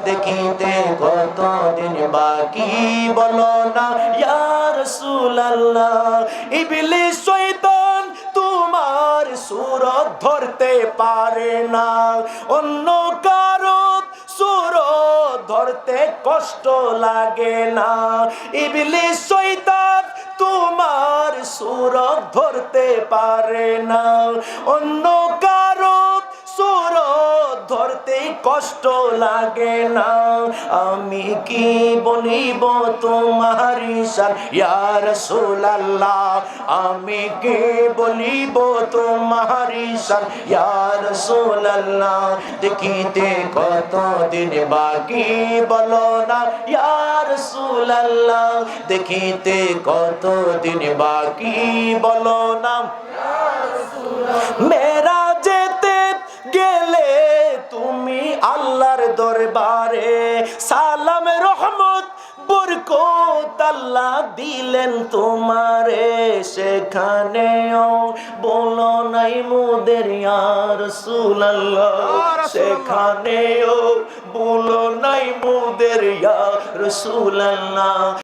দেখিতে কতদিন বাকি বলো না ইয়া রাসূলুল্লাহ। ইবলিস শয়তান তোমার সূরত ধরতে পারে না, অন্য কারো সূরত ধরতে কষ্ট লাগে না। ইবলিস শয়তান তোমার সূরত ধরতে পারে না, অন্য কারো সূরত ধরতে কষ্ট লাগে না। আমি কি বলিব তোমার শান ইয়া রাসূলুল্লাহ, আমি কি বলিব তোমার শান ইয়া রাসূলুল্লাহ। দেখিতে কতদিন বাকি বলো না ইয়া রাসূলুল্লাহ, দেখিতে কতদিন বাকি বলো না। মেরা যেতে গেলে তুমি আল্লাহর দরবারে, সালাম রহমত বরকত আল্লাহ দিলেন তোমারে। সেখানেও বলো নাই মোদের ইয়া রাসূলুল্লাহ, সেখানেও বলো নাই মোদের ইয়া রাসূলুল্লাহ।